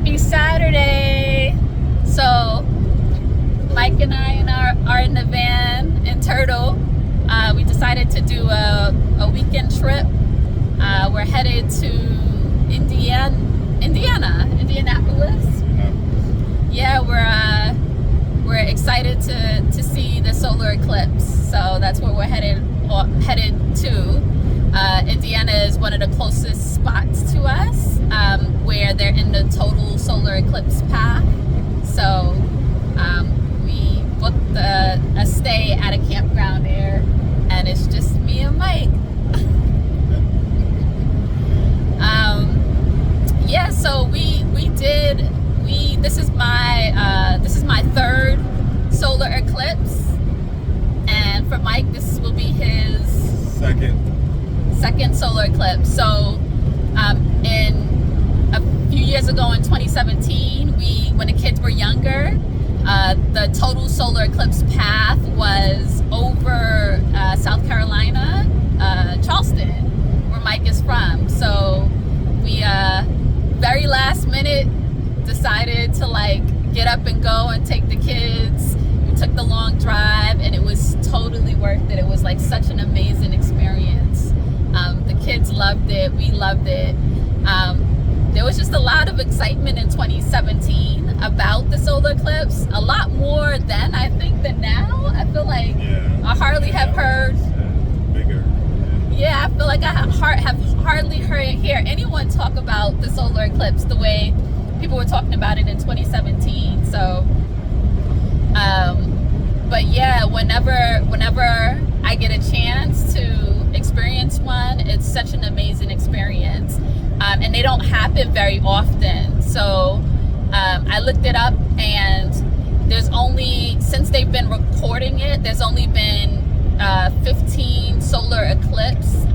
Happy Saturday. So Mike and I are in the van in Turtle. We decided to do a weekend trip. We're headed to Indianapolis. Yeah, we're excited to see the solar eclipse. So that's where we're headed to. Indiana is one of the closest spots to us, where they're in the total solar eclipse path. So we booked a stay at a campground there, and it's just me and Mike. Yeah, so this is my third solar eclipse, and for Mike this will be his second solar eclipse. So in a few years ago in 2017, when the kids were younger, the total solar eclipse path was over South Carolina, Charleston, where Mike is from. So we very last minute decided to get up and go and take the kids. We took the long drive, and it was totally worth it. It was such an amazing experience. The kids loved it. We loved it. There was just a lot of excitement in 2017 about the solar eclipse. A lot more then, I think, than now. I feel like I hardly have heard. Bigger. Yeah, I feel like I have hardly hear anyone talk about the solar eclipse the way people were talking about it in 2017. So, but yeah, whenever I get a chance to experience one, it's such an amazing experience, and they don't happen very often. So I looked it up, and since they've been recording it, there's only been 15 solar eclipse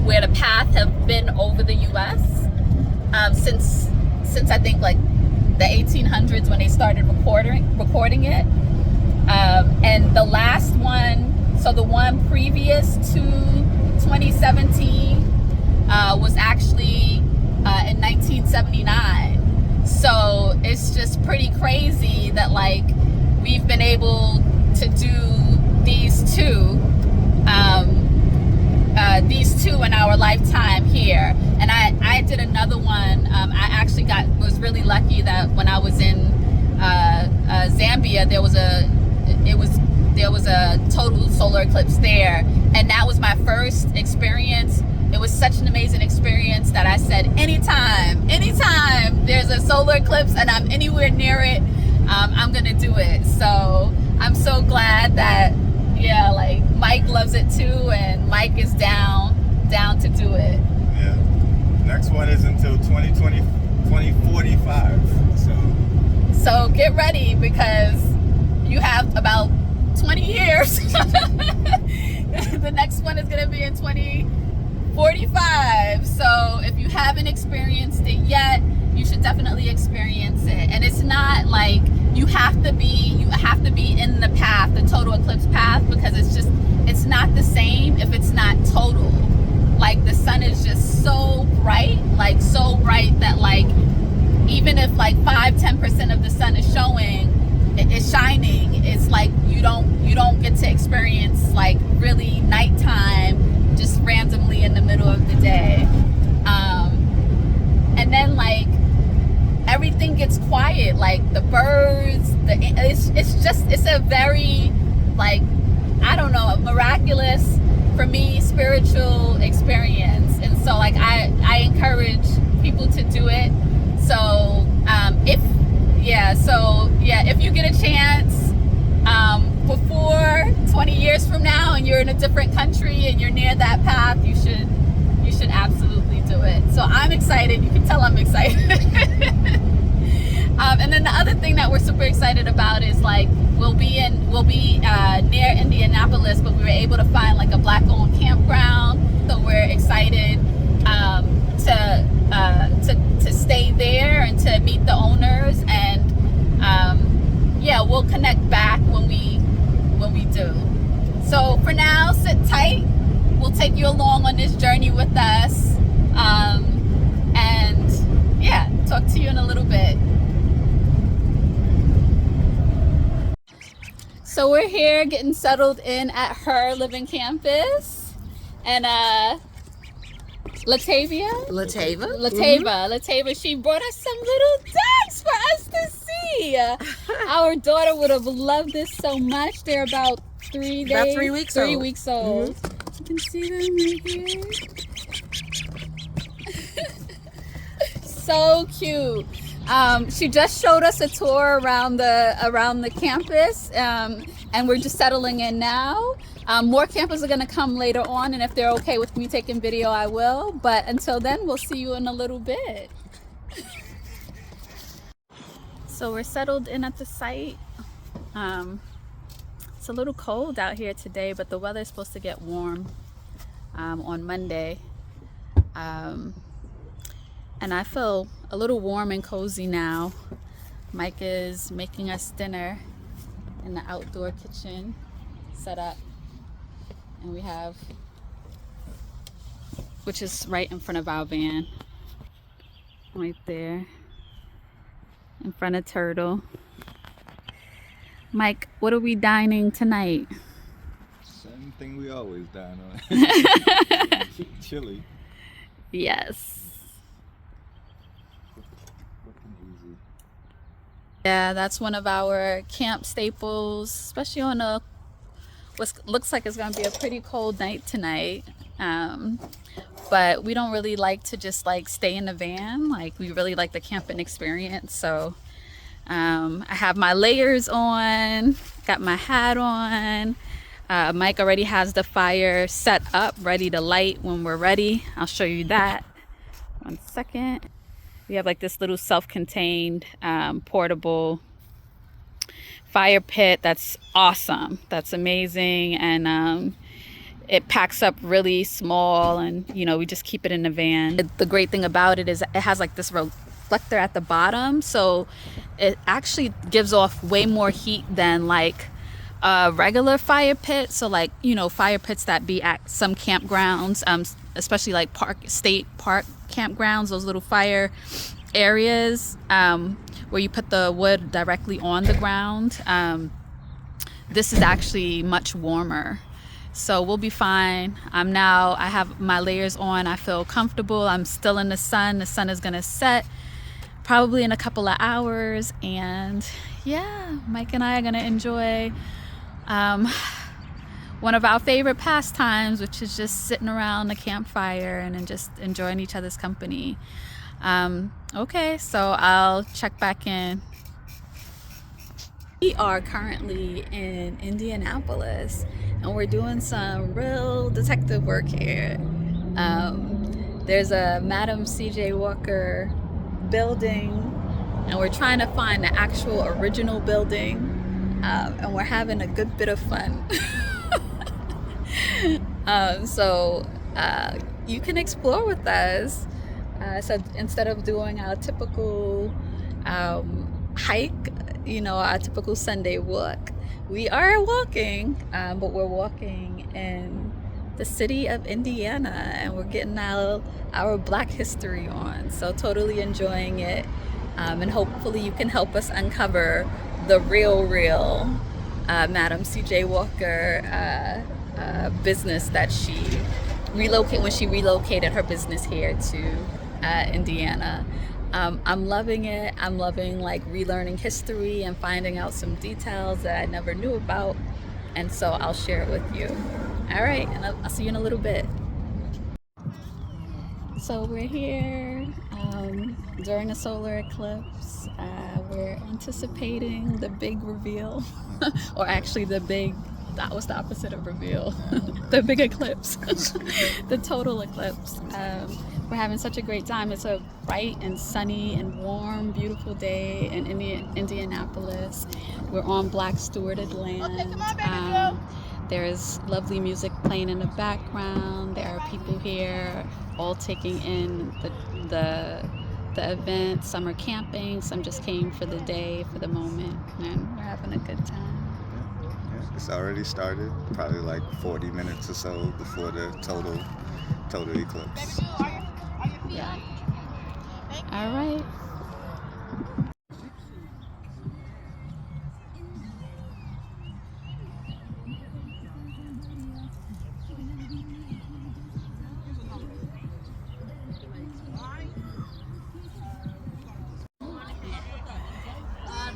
where the path have been over the U.S. Since I think the 1800s when they started recording it, and the last one, so the one previous to 2017 was actually in 1979. So it's just pretty crazy that we've been able to do these two in our lifetime here. And I did another one. I actually was really lucky that when I was in Zambia, there was a total solar eclipse there, and that was my first experience. It was such an amazing experience that I said, anytime there's a solar eclipse and I'm anywhere near it, I'm gonna do it. So I'm so glad that Mike loves it too, and Mike is down to do it. Yeah. Next one is until 2045. So get ready, because you have about 20 years. The next one is gonna be in 2045. So if you haven't experienced it yet, you should definitely experience it. And it's not you have to be in the path, the total eclipse path, because it's not the same if it's not total. The sun is just so bright, that even if 5-10% of the sun is shining, it's you don't get to experience really nighttime just randomly in the middle of the day. And then everything gets quiet, the birds, it's a very I don't know, a miraculous, for me, spiritual experience. And so I encourage people to do it. So if you get a chance before 20 years from now and you're in a different country and you're near that path, you should absolutely do it. So I'm excited. You can tell I'm excited. And then the other thing that we're super excited about is we'll be near Indianapolis, but we were able to find a Black-owned campground. So we're excited to stay there and to meet the owners, and we'll connect back when we do. So for now, sit tight. We'll take you along on this journey with us, and talk to you in a little bit. So we're here getting settled in at her living campus. And Latavia, she brought us some little ducks for us to see. Our daughter would have loved this so much. They're about 3 days, about 3 weeks old. 3 weeks old. You can see them right here. So cute. She just showed us a tour around the campus, and we're just settling in now. More campers are going to come later on, and if they're okay with me taking video, I will. But until then, we'll see you in a little bit. So we're settled in at the site. It's a little cold out here today, but the weather's supposed to get warm on Monday. And I feel a little warm and cozy now. Mike is making us dinner in the outdoor kitchen set up. And we have, which is right in front of our van. Right there. In front of Turtle. Mike, what are we dining tonight? Same thing we always dine on. Chili. Yes. Yeah, that's one of our camp staples, especially on what looks like it's gonna be a pretty cold night tonight. But we don't really like to just like stay in the van. Like, we really like the camping experience. So I have my layers on, got my hat on. Mike already has the fire set up, ready to light when we're ready. I'll show you that. 1 second. We have like this little self-contained portable fire pit that's awesome. That's amazing. And it packs up really small, and you know, we just keep it in the van. The great thing about it is it has like this reflector at the bottom, so it actually gives off way more heat than like a regular fire pit. So like, you know, fire pits that be at some campgrounds, especially like state park campgrounds, those little fire areas where you put the wood directly on the ground. This is actually much warmer, so we'll be fine. I have my layers on. I feel comfortable. I'm still in the sun. The sun is gonna set probably in a couple of hours, and yeah, Mike and I are gonna enjoy one of our favorite pastimes, which is just sitting around the campfire and just enjoying each other's company. Okay, so I'll check back in. We are currently in Indianapolis, and we're doing some real detective work here. There's a Madam C.J. Walker building, and we're trying to find the actual original building, and we're having a good bit of fun. So you can explore with us. So instead of doing our typical hike, you know, our typical Sunday walk, we are walking, but we're walking in the city of Indiana, and we're getting our Black history on. So totally enjoying it, and hopefully you can help us uncover the real Madam C.J. Walker business that when she relocated her business here to Indiana. I'm loving it. I'm loving like relearning history and finding out some details that I never knew about, and so I'll share it with you. All right, and I'll see you in a little bit. So we're here during a solar eclipse. We're anticipating the big reveal, or actually that was the opposite of reveal. The big eclipse. The total eclipse. We're having such a great time. It's a bright and sunny and warm, beautiful day in Indianapolis. We're on Black stewarded land. There's lovely music playing in the background. There are people here all taking in the event. Some are camping, some just came for the day, for the moment, and we're having a good time. It's already started, probably like 40 minutes or so before the total eclipse. Yeah. All right.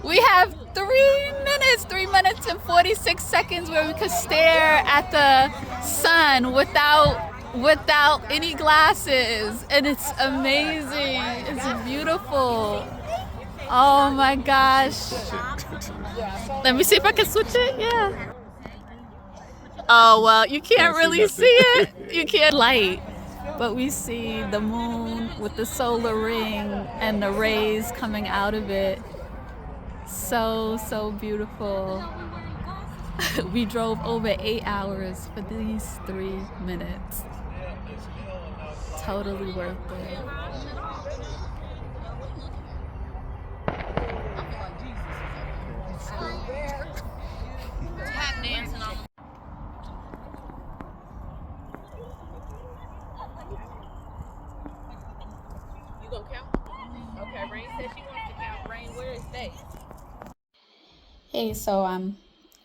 We have 3 minutes and 46 seconds where we could stare at the sun without any glasses, and it's amazing. It's beautiful. Oh my gosh. Let me see if I can switch it. Yeah. Oh well, you can't really see it. You can't light. But we see the moon with the solar ring and the rays coming out of it. So beautiful. We drove over 8 hours for these 3 minutes. Totally worth it. Tap dancing on. You gonna count? Okay, Rain said she wants to count. Rain, where is they? Hey, so I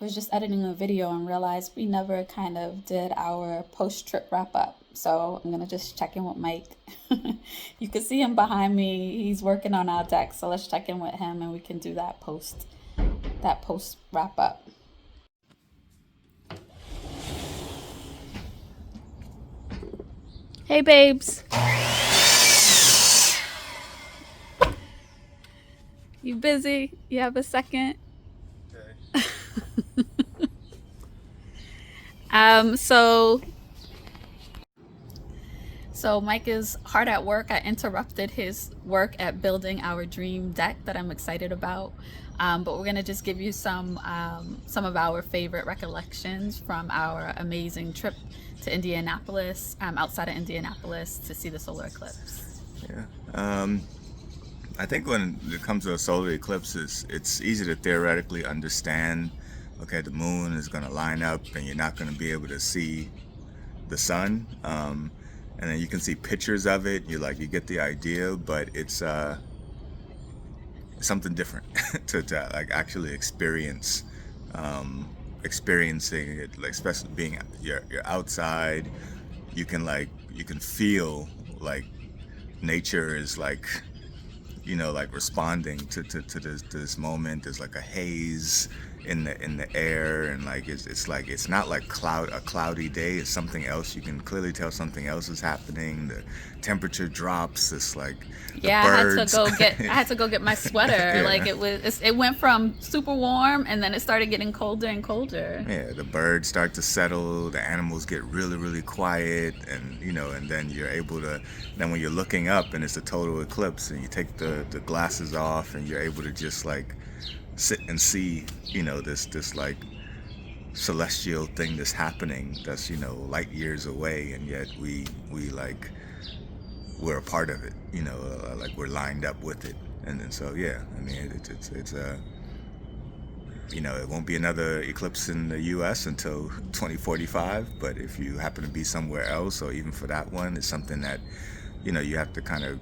was just editing a video and realized we never kind of did our post-trip wrap-up. So I'm gonna just check in with Mike. You can see him behind me. He's working on our deck, so let's check in with him and we can do that post wrap-up. Hey, babes. You busy? You have a second? So Mike is hard at work. I interrupted his work at building our dream deck that I'm excited about. But we're gonna just give you some of our favorite recollections from our amazing trip to Indianapolis, outside of Indianapolis, to see the solar eclipse. Yeah. I think when it comes to a solar eclipse, it's easy to theoretically understand, okay, the moon is going to line up and you're not going to be able to see the sun. And then you can see pictures of it. You get the idea, but it's something different to like actually experiencing it, like especially being you're outside. You can feel like nature is responding to this moment. There's like a haze in the air, and it's not like a cloudy day. It's something else. You can clearly tell something else is happening. The temperature drops. It's like birds. I had to go get my sweater. Yeah. It went from super warm and then it started getting colder and colder. Yeah, the birds start to settle. The animals get really, really quiet, and and then you're able to. Then when you're looking up and it's a total eclipse, and you take the glasses off, and you're able to just sit and see this celestial thing that's happening that's light years away, and yet we're a part of it, we're lined up with it. And then so yeah, I mean it's it won't be another eclipse in the US until 2045, but if you happen to be somewhere else, or even for that one, it's something that you have to kind of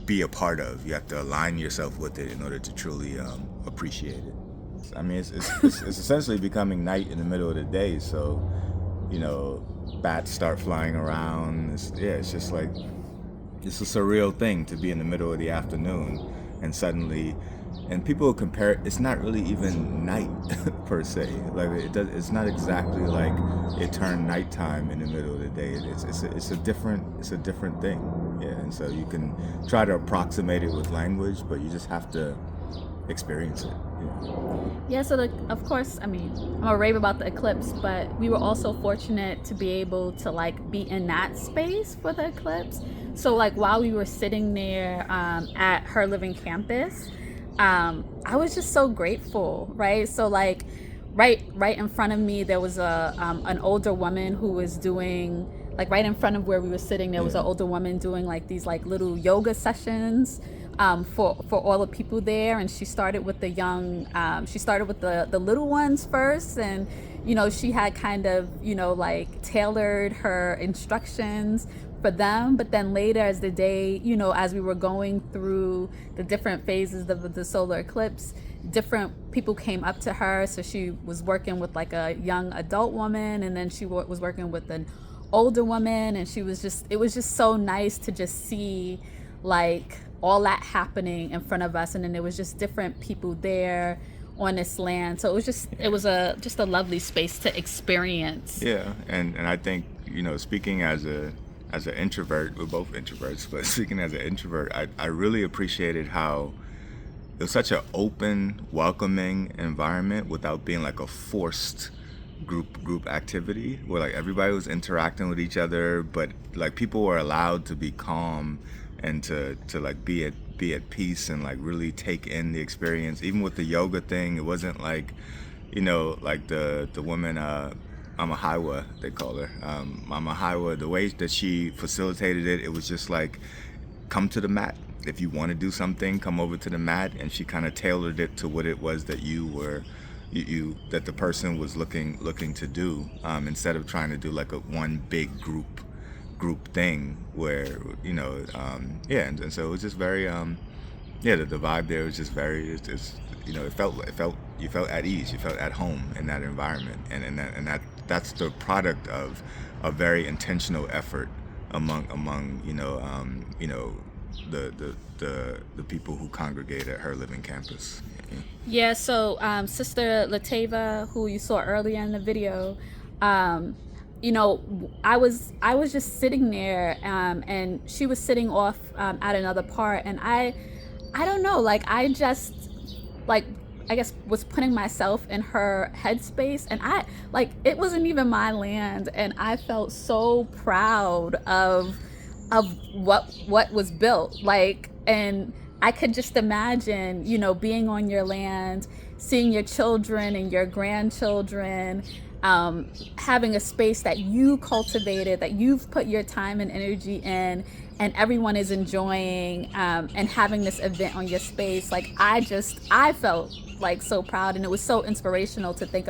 be a part of. You have to align yourself with it in order to truly appreciate it. I mean, it's essentially becoming night in the middle of the day, so bats start flying around. It's just like, it's a surreal thing to be in the middle of the afternoon and suddenly, and people compare it, it's not really even night per se. It's not exactly like it turned nighttime in the middle of the day. It's a different thing. Yeah, and so you can try to approximate it with language, but you just have to experience it. Yeah, so of course, I mean, I'm a rave about the eclipse, but we were also fortunate to be able to be in that space for the eclipse. So while we were sitting there at her living campus, I was just so grateful, right? So right in front of me, there was an older woman who was doing, right in front of where we were sitting, there was an older woman doing these little yoga sessions for all the people there. And she started with the little ones first, and she had kind of tailored her instructions for them. But then later, as the day, as we were going through the different phases of the solar eclipse, different people came up to her. So she was working with a young adult woman, and then she was working with an older woman, and it was just so nice to just see all that happening in front of us, and then there was just different people there on this land. So it was just a lovely space to experience. Yeah, and I think, speaking as an introvert, we're both introverts, but speaking as an introvert, I really appreciated how it was such an open, welcoming environment without being like a forced group activity where like everybody was interacting with each other, but like people were allowed to be calm and to like be at peace and like really take in the experience. Even with the yoga thing, it wasn't like, like the woman, Mama Hiwa, they call her, Mama Hiwa, the way that she facilitated it, it was just like, come to the mat. If you want to do something, come over to the mat. And she kind of tailored it to what it was that that the person was looking to do, instead of trying to do like one big group thing where, and so it was just very, the vibe there was just very, it felt you felt at ease, you felt at home in that environment, and that's the product of a very intentional effort among the people who congregate at her living campus. Yeah, so Sister Latava, who you saw earlier in the video, I was just sitting there, and she was sitting off at another part, and I don't know, like I just like I guess was putting myself in her headspace, and it wasn't even my land, and I felt so proud of what was built, and I could just imagine, being on your land, seeing your children and your grandchildren, having a space that you cultivated, that you've put your time and energy in, and everyone is enjoying, and having this event on your space. I felt like so proud, and it was so inspirational to think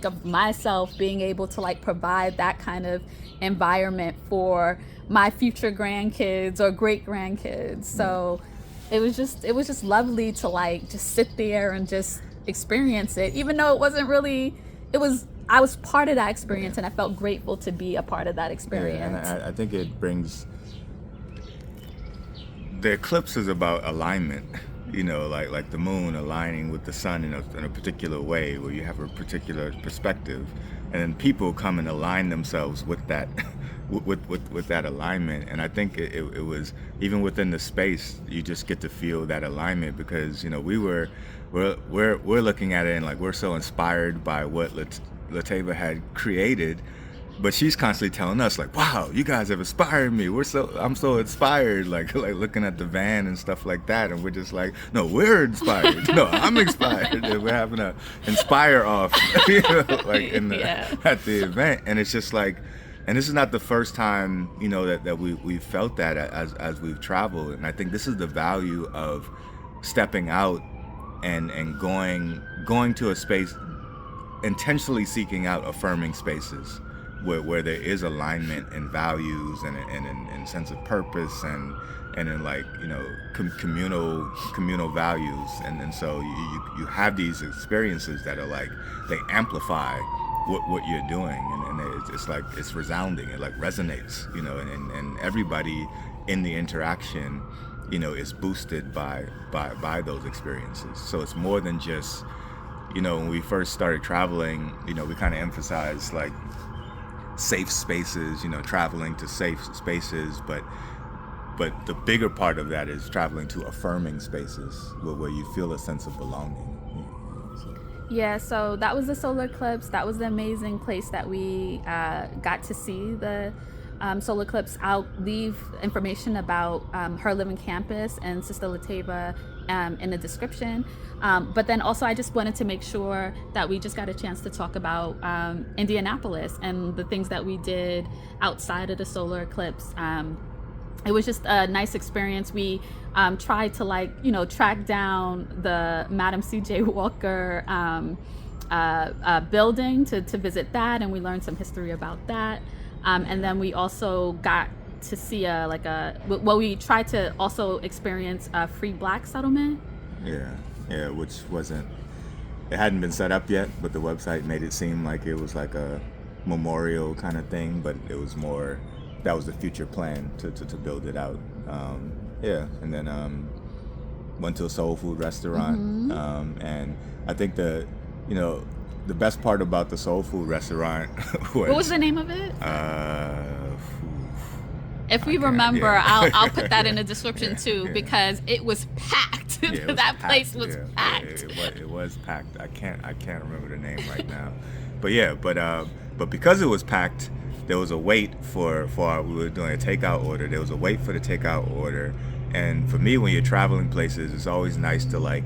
of myself being able to provide that kind of environment for my future grandkids or great grandkids. So it was just lovely to just sit there and just experience it, even though it wasn't really, I was part of that experience, and I felt grateful to be a part of that experience. And I think it brings, the eclipse is about alignment, like the moon aligning with the sun in a particular way, where you have a particular perspective, and then people come and align themselves with that with that alignment. And I think it was, even within the space, you just get to feel that alignment, because we're looking at it and we're so inspired by what Latava had created, but she's constantly telling us wow, you guys have inspired me, I'm so inspired, like looking at the van and stuff like that, and we're just no, we're inspired. No, I'm inspired. And we're having a inspire off at the event. And it's just and this is not the first time that we've felt that as we've traveled. And I think this is the value of stepping out and going to a space, intentionally seeking out affirming spaces where there is alignment and values and sense of purpose and in communal values. And so you have these experiences that are they amplify what you're doing, and it's resounding, it resonates, and everybody in the interaction is boosted by those experiences. So it's more than just, when we first started traveling, we kind of emphasized safe spaces, traveling to safe spaces, but the bigger part of that is traveling to affirming spaces where you feel a sense of belonging. Yeah, so that was the solar eclipse. That was the amazing place that we got to see the solar eclipse. I'll leave information about her living campus and Sister Latava in the description. But then also I just wanted to make sure that we just got a chance to talk about Indianapolis and the things that we did outside of the solar eclipse. It was just a nice experience. We tried to track down the Madam C.J. Walker building to visit that, and we learned some history about that. And then we also got to see we tried to also experience a free black settlement. Yeah, which it hadn't been set up yet, but the website made it seem like it was a memorial kind of thing, but it was more, that was the future plan to build it out. yeah. And then went to a soul food restaurant. And I think you know, the best part about the soul food restaurant was What was the name of it? If we I can't- remember, yeah. I'll put that in the description Yeah, too, yeah. because it was packed. Yeah, it was That packed, place was yeah. packed. It was packed. I can't remember the name right now, but yeah, but because it was packed, there was a wait we were doing a takeout order. There was a wait for the takeout order, and for me, when you're traveling places, it's always nice to like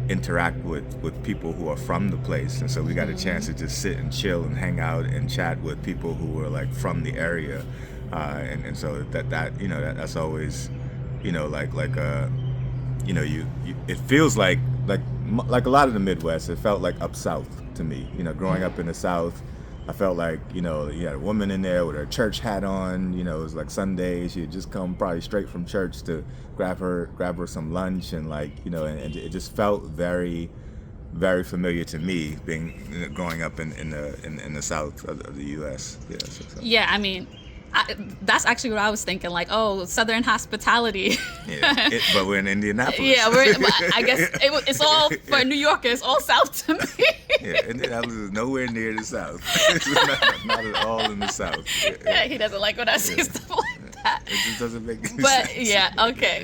interact with people who are from the place, and so we got a chance to just sit and chill and hang out and chat with people who were like from the area, and so that you know that's always, you know, you know, you it feels like a lot of the Midwest. It felt like up south to me. You know, growing up in the South, I felt like, you know, you had a woman in there with her church hat on. You know, it was like Sunday. She had just come probably straight from church to grab her some lunch, and like, you know, and it just felt very, very familiar to me, growing up in the South of the U.S. Yeah. So. Yeah, I mean, that's actually what I was thinking. Like, oh, Southern hospitality. Yeah, but we're in Indianapolis. Yeah, I guess it's all for New Yorkers, all South to me. Yeah, Indianapolis is nowhere near the South. It's not at all in the South. Yeah, he doesn't like when I say stuff like that. It just doesn't make any But sense. yeah, okay.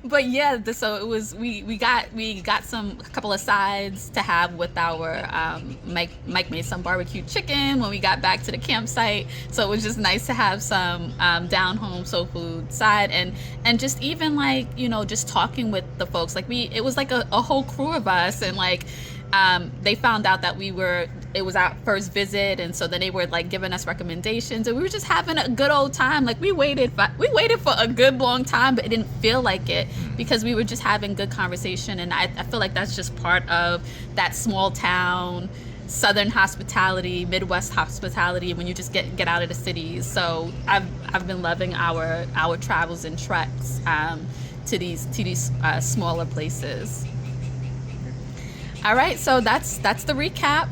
But yeah, so it was. We got a couple of sides to have with our Mike made some barbecue chicken when we got back to the campsite. So it was just nice to have some down home soul food side, and just even like, you know, just talking with the folks. Like it was like a whole crew of us, and like they found out that it was our first visit, and so then they were like giving us recommendations, and we were just having a good old time. Like we waited for a good long time, but it didn't feel like it because we were just having good conversation. And I feel like that's just part of that small town Southern hospitality, Midwest hospitality, when you just get out of the cities. So I've been loving our travels and treks to these smaller places. All right, so that's the recap.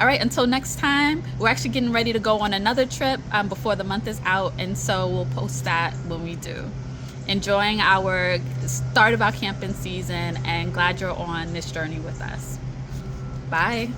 All right, until next time, we're actually getting ready to go on another trip before the month is out, and so we'll post that when we do. Enjoying our start of our camping season, and glad you're on this journey with us. Bye.